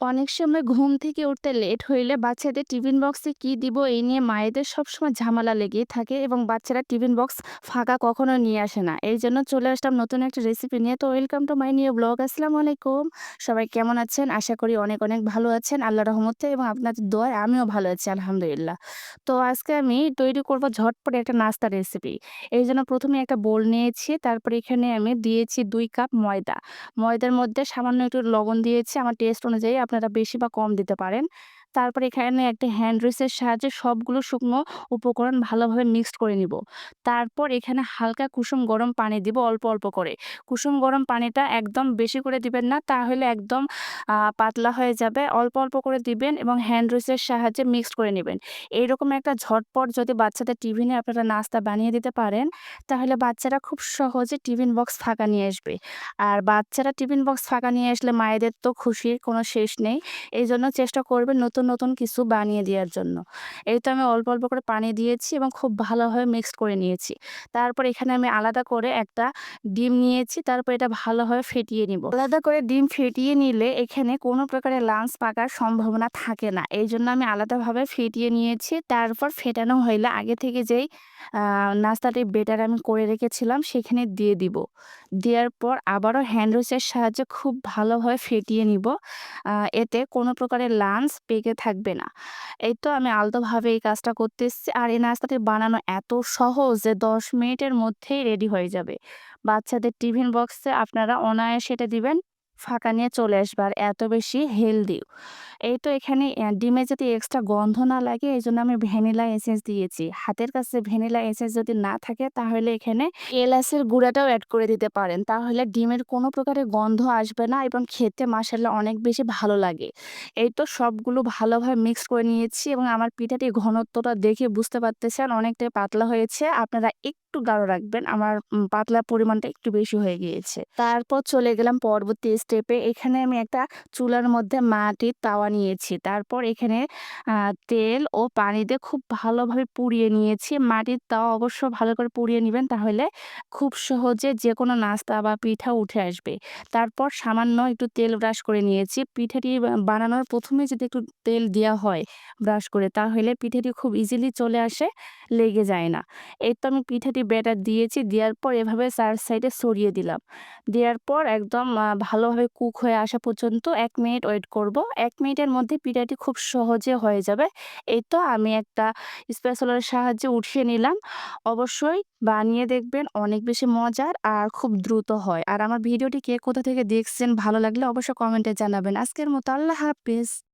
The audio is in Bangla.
অনেক সময় ঘুম থেকে উঠতে লেট হইলে বাচ্চাদের টিফিন বক্সে কি দিব এই নিয়ে মায়েদের সবসময় ঝামেলা লেগেই থাকে এবং বাচ্চারা টিফিন বক্স ফাঁকা কখনো নিয়ে আসে না। এই জন্য চলে আসলাম নতুন একটা রেসিপি নিয়ে। তো welcome to my new blog. আসসালামু আলাইকুম। সবাই কেমন আছেন? আশা করি অনেক অনেক ভালো আছেন আল্লাহর রহমতে এবং আপনাদের দোয়ায় আমিও ভালো আছি আলহামদুলিল্লাহ। তো আজকে আমি তৈরি করব ঝটপট একটা নাস্তা রেসিপি। এই জন্য প্রথমে একটা বোল নিয়েছি, তারপরে এখানে আমি দিয়েছি 2 কাপ ময়দা। ময়দার মধ্যে সামান্য একটু লবণ দিয়েছি আমার টেস্ট অনুযায়ী, আপনারা বেশি বা কম দিতে পারেন। তারপরে এখানে একটা হ্যান্ড উইক্সের সাহায্যে সবগুলো শুকনো উপকরণ ভালোভাবে মিক্সড করে নিব। তারপর এখানে হালকা কুসুম গরম পানি দিব অল্প, অল্প করে। কুসুম গরম পানিটা একদম বেশি করে দিবেন না, তাহলে একদম পাতলা হয়ে যাবে। অল্প, অল্প করে দিবেন এবং হ্যান্ড উইক্সের সাহায্যে মিক্সড করে নিবেন। এইরকম একটা ঝটপট যদি বাচ্চাদের টিফিনে আপনারা নাস্তা বানিয়ে দিতে পারেন, তাহলে বাচ্চারা খুব সহজে টিফিন বক্স ফাঁকা নিয়ে আসবে। আর বাচ্চারা টিফিন বক্স ফাঁকা নিয়ে আসলে মায়েদের তো খুশির কোনো শেষ নেই। এইজন্য চেষ্টা করবেন নতুন, নতুন কিছু বানিয়ে দেওয়ার জন্য। এই তো আমি অল্প, অল্প করে পানি দিয়েছি এবং খুব ভালোভাবে মিক্সড করে নিয়েছি। তারপর এখানে আমি আলাদা করে একটা ডিম নিয়েছি। তারপর এটা ভালোভাবে ফেটিয়ে নিব। আলাদা করে ডিম ফেটিয়ে নিলে এখানে কোনো প্রকারের লাম্পস পাকার সম্ভাবনা থাকে না। এইজন্য আমি আলাদাভাবে ফেটিয়ে নিয়েছি। তারপর ফেটানো হইলে আগে থেকে যেই আ নাস্তাটির বেটার আমি করে রেখেছিলাম সেখানে দিয়ে দিব। দেওয়ার পর আবারও হ্যান্ড উইচের সাহায্যে খুব ভালোভাবে ফেটিয়ে নিব। এতে কোনো প্রকারের লাম্পস পেকে থাকবে না। এই তো আমি আলতোভাবে এই কাজটা করতেছি। আর এই নাস্তাটি বানানো এত সহজ যে ১০ মিনিটের মধ্যেই রেডি হয়ে যাবে। বাচ্চাদের টিফিন বক্সে আপনারা অনায়াসে এটা দিবেন, ফাঁকা নিয়ে চলে আসবে। আর এত বেশি হেলদিও। এই তো এখানে ডিমে যাতে এক্সট্রা গন্ধ না লাগে এজন্য আমি ভ্যানিলা এসেন্স দিয়েছি। হাতের কাছে ভ্যানিলা এসেন্স যদি না থাকে তাহলে এখানে এলাচের গুঁড়াটাও এড করে দিতে পারেন। তাহলে ডিমের কোনো প্রকারের গন্ধ আসবে না এবং খেতে মাশাআল্লাহ অনেক বেশি ভালো লাগে। এই তো সবগুলো ভালোভাবে মিক্স করে নিয়েছি এবং আমার পিঠাটির ঘনত্বটা দেখে বুঝতে পারতেছেন অনেকটাই পাতলা হয়েছে। আপনারা একটু গাঢ় রাখবেন। আমার পাতলার পরিমাণটা একটু বেশি হয়ে গিয়েছে। তারপর চলে গেলাম পরবর্তী স্টেপে। এখানে আমি একটা চুলার মধ্যে মাটির তাওয়া নিয়েছি। তারপর এখানে আ তেল ও পানি দিয়ে খুব ভালোভাবে পুড়িয়ে নিয়েছি। মাটির তাওয়া অবশ্য ভালো করে পুড়িয়ে নিবেন, তাহলে খুব সহজে যেকোনো নাস্তা বা পিঠা উঠে আসবে। তারপর সামান্য একটু তেল ব্রাশ করে নিয়েছি। পিঠাটি বানানোর ১ম এ যদি একটু তেল দেয়া হয় ব্রাশ করে, তাহলে পিঠাটি খুব ইজিলি চলে আসে, লেগে যায় না। এই তো আমি পিঠাটি ব্যাটার দিয়েছি। দেওয়ার পর এভাবে ৪ সাইডে ছড়িয়ে দিলাম। দেওয়ার পর একদম ভালোভাবে কুক হয়ে আসা পর্যন্ত ১ মিনিট ওয়েট করব। ১ মিনিটের মধ্যে পিঠাটি খুব সহজে হয়ে যাবে। এই তো আমি একটা স্প্যাচুলার সাহায্যে উঠিয়ে নিলাম। অবশ্যই বানিয়ে দেখবেন, অনেক বেশি মজার আর খুব দ্রুত হয়। আর আমার ভিডিওটি কে কোথা থেকে দেখছেন ভালো লাগলে অবশ্যই কমেন্টে জানাবেন। আজকের মতো আল্লাহ হাফেজ।